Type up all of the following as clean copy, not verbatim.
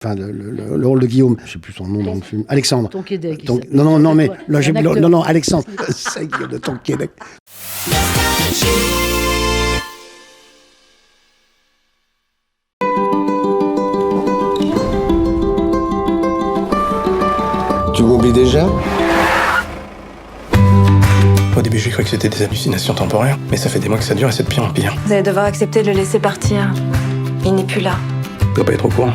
Enfin, le rôle de Guillaume, je sais plus son nom dans le film. Alexandre. Tonquédec. Non, mais là, non, Alexandre. C'est Guillaume de Tonquédec. Tu m'oublies déjà? Au début, j'ai cru que c'était des hallucinations temporaires, mais ça fait des mois que ça dure et c'est de pire en pire. Vous allez devoir accepter de le laisser partir. Il n'est plus là. Tu dois pas être au courant.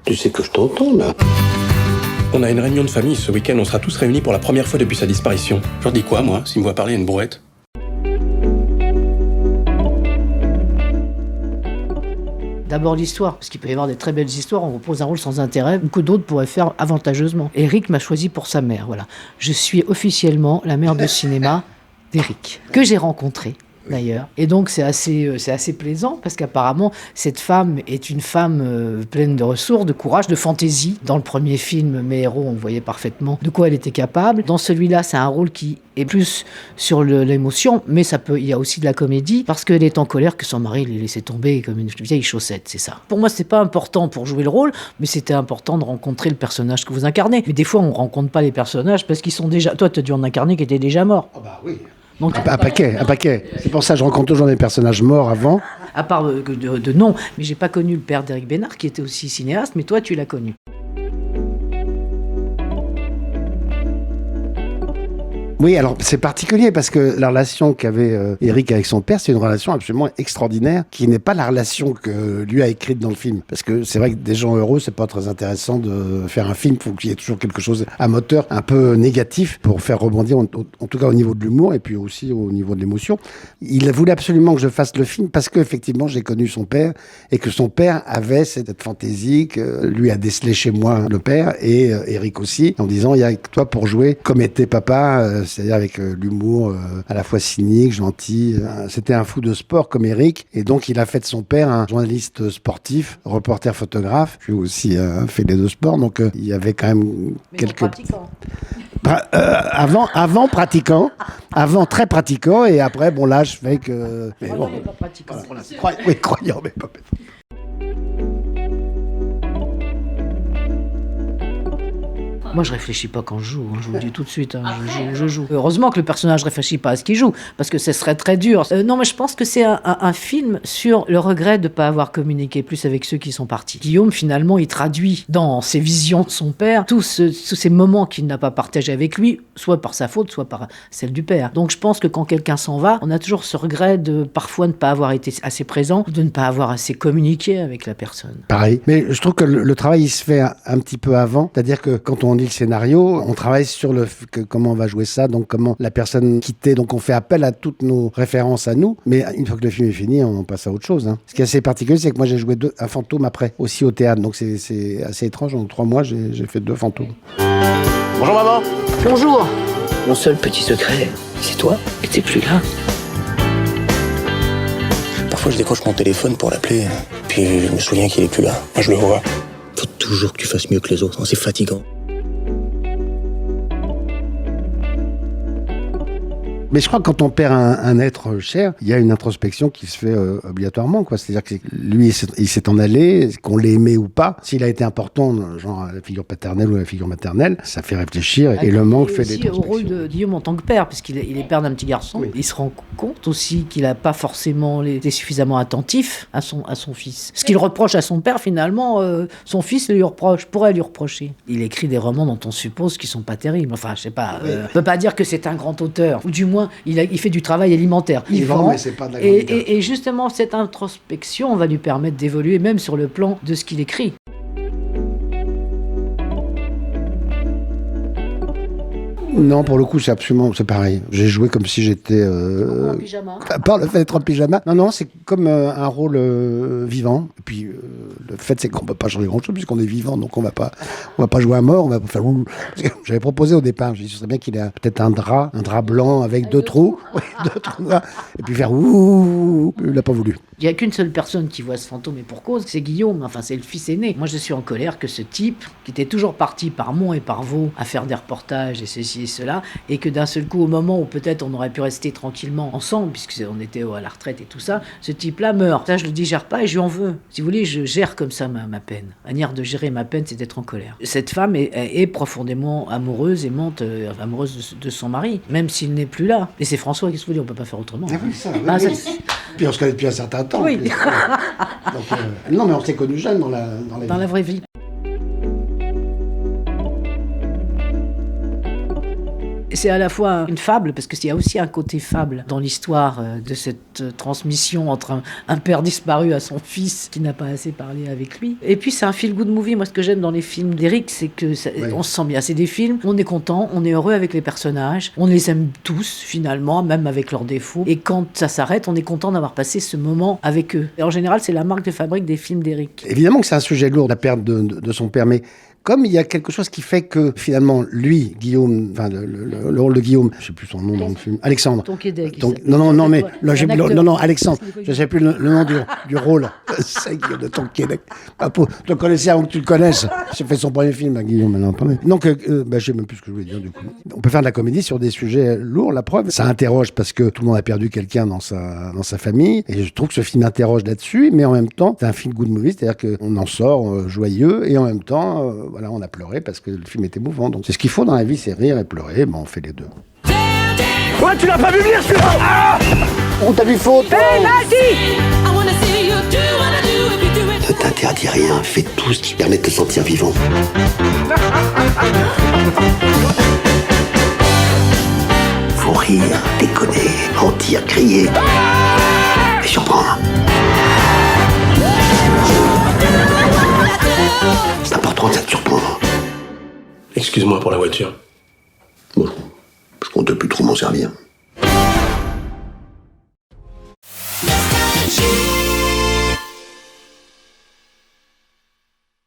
Tu sais que je t'entends, là. On a une réunion de famille ce week-end, on sera tous réunis pour la première fois depuis sa disparition. Je leur dis quoi, moi, s'ils me voient parler à une brouette? D'abord l'histoire, parce qu'il peut y avoir des très belles histoires, on vous pose un rôle sans intérêt, ou que d'autres pourraient faire avantageusement. Eric m'a choisi pour sa mère, voilà. Je suis officiellement la mère de cinéma d'Eric, que j'ai rencontré. D'ailleurs. Et donc c'est assez plaisant parce qu'apparemment cette femme est une femme pleine de ressources, de courage, de fantaisie. Dans le premier film, Mes héros, on voyait parfaitement de quoi elle était capable. Dans celui-là, c'est un rôle qui est plus sur l'émotion, mais il y a aussi de la comédie parce qu'elle est en colère que son mari l'ait laissé tomber comme une vieille chaussette, c'est ça. Pour moi, c'est pas important pour jouer le rôle, mais c'était important de rencontrer le personnage que vous incarnez. Mais des fois, on rencontre pas les personnages parce qu'ils sont déjà. Toi, tu as dû en incarner qui étaient déjà morts. Ah bah oui. Donc, un paquet. C'est pour ça que je rencontre toujours des personnages morts avant. À part de nom, mais j'ai pas connu le père d'Éric Bénard, qui était aussi cinéaste, mais toi, tu l'as connu. Oui, alors c'est particulier parce que la relation qu'avait Eric avec son père, c'est une relation absolument extraordinaire qui n'est pas la relation que lui a écrite dans le film. Parce que c'est vrai que des gens heureux, c'est pas très intéressant de faire un film. Il faut qu'il y ait toujours quelque chose à moteur, un peu négatif pour faire rebondir, en tout cas au niveau de l'humour et puis aussi au niveau de l'émotion. Il voulait absolument que je fasse le film parce qu'effectivement, j'ai connu son père et que son père avait cette fantaisie que lui a décelé chez moi le père et Eric aussi, en disant il y a que toi pour jouer comme était papa. C'est-à-dire avec l'humour à la fois cynique, gentil. C'était un fou de sport comme Eric. Et donc, il a fait de son père un journaliste sportif, reporter photographe. J'ai aussi fait les deux sports. Donc, il y avait quand même quelques... pratiquant. Avant pratiquant. Avant très pratiquant. Et après, bon, là, je fais que... Mais Croyant, bon, mais pas pratiquant. oui, croyant, mais pas... Moi, je réfléchis pas quand je joue, je vous le dis tout de suite, je joue. Heureusement que le personnage réfléchit pas à ce qu'il joue, parce que ce serait très dur. Non, mais je pense que c'est un film sur le regret de pas avoir communiqué plus avec ceux qui sont partis. Guillaume, finalement, il traduit dans ses visions de son père tous ces moments qu'il n'a pas partagés avec lui, soit par sa faute, soit par celle du père. Donc je pense que quand quelqu'un s'en va, on a toujours ce regret de parfois ne pas avoir été assez présent, ou de ne pas avoir assez communiqué avec la personne. Pareil. Mais je trouve que le travail, il se fait un petit peu avant. C'est-à-dire que quand on lit le scénario, on travaille sur comment on va jouer ça, donc comment la personne quittée, donc on fait appel à toutes nos références à nous, mais une fois que le film est fini, on passe à autre chose. Hein. Ce qui est assez particulier, c'est que moi j'ai joué un fantôme après, aussi au théâtre, donc c'est assez étrange, en 3 mois j'ai fait 2 fantômes. Bonjour maman. Bonjour. Mon seul petit secret, c'est toi et t'es plus là. Parfois, je décroche mon téléphone pour l'appeler, puis je me souviens qu'il est plus là. Moi, je le vois. Faut toujours que tu fasses mieux que les autres, hein, c'est fatigant. Mais je crois que quand on perd un être cher, il y a une introspection qui se fait obligatoirement, quoi. C'est-à-dire que lui, il s'est en allé, qu'on l'ait aimé ou pas. S'il a été important, genre la figure paternelle ou la figure maternelle, ça fait réfléchir et le manque fait des aussi au rôle de Guillaume en tant que père, puisqu'il est père d'un petit garçon. Oui. Il se rend compte aussi qu'il n'a pas forcément été suffisamment attentif à son fils. Ce qu'il reproche à son père, finalement, son fils pourrait lui reprocher. Il écrit des romans dont on suppose qu'ils sont pas terribles. Enfin, je sais pas. On peut pas dire que c'est un grand auteur, ou du moins il fait du travail alimentaire. Il vend, mais c'est pas de la et justement, cette introspection va lui permettre d'évoluer, même sur le plan de ce qu'il écrit. Non, pour le coup, c'est pareil. J'ai joué comme si j'étais... En pyjama. Par le fait d'être en pyjama. Non, c'est comme un rôle vivant. Et puis, le fait, c'est qu'on peut pas changer grand-chose puisqu'on est vivant, donc on va pas jouer à mort, on va pas faire... J'avais proposé au départ, je dit, ce serait bien qu'il ait peut-être un drap blanc avec 2 trous. Oui, 2 trous. Et puis faire ouh. Il n'a pas voulu. Il n'y a qu'une seule personne qui voit ce fantôme, et pour cause, c'est Guillaume, enfin c'est le fils aîné. Moi je suis en colère que ce type, qui était toujours parti par Mont et par Vaux à faire des reportages et ceci ceci et cela, et que d'un seul coup, au moment où peut-être on aurait pu rester tranquillement ensemble, puisqu'on était à la retraite et tout ça, ce type-là meurt. Ça, je le digère pas et je lui en veux. Si vous voulez, je gère comme ça ma peine. La manière de gérer ma peine, c'est d'être en colère. Cette femme est profondément amoureuse, aimante, amoureuse de son mari, même s'il n'est plus là. Et c'est François, qu'est-ce que vous dites, on peut pas faire autrement. Ah oui, ça. Ah, Oui. ça, Puis on se connaît depuis un certain temps. Oui. Donc, non, mais on s'est connus jeunes dans la dans la vraie vie. C'est à la fois une fable, parce qu'il y a aussi un côté fable dans l'histoire de cette transmission entre un père disparu à son fils qui n'a pas assez parlé avec lui. Et puis c'est un feel-good movie. Moi, ce que j'aime dans les films d'Éric, c'est que on se sent bien. C'est des films, on est content, on est heureux avec les personnages, on les aime tous finalement, même avec leurs défauts. Et quand ça s'arrête, on est content d'avoir passé ce moment avec eux. Et en général, c'est la marque de fabrique des films d'Éric. Évidemment que c'est un sujet lourd, la perte de son père, mais comme il y a quelque chose qui fait que finalement, lui, Guillaume, enfin le rôle de Guillaume, je sais plus son nom dans le film, Alexandre. Tonquédec. Non, mais là, non, Alexandre. Je ne sais plus le nom du rôle. C'est Guillaume de Tonquédec. Je le connaissais avant que tu le connaisses. J'ai fait son premier film, hein, Guillaume. Alors, donc, je sais même plus ce que je voulais dire du coup. On peut faire de la comédie sur des sujets lourds. La preuve, ça interroge parce que tout le monde a perdu quelqu'un dans sa famille. Et je trouve que ce film interroge là-dessus, mais en même temps, c'est un film good movie, c'est-à-dire qu'on en sort joyeux et en même temps. Voilà, on a pleuré parce que le film était émouvant. Donc c'est ce qu'il faut dans la vie, c'est rire et pleurer. Bon, on fait les deux. Ouais, tu l'as pas vu venir celui-là. Ah, On t'a vu faute. ne t'interdis rien, fais tout ce qui permet de te sentir vivant. Faut rire, déconner, mentir, crier et surprendre. C'est important de te surprendre. Excuse-moi pour la voiture. Bon, je compte plus trop m'en servir.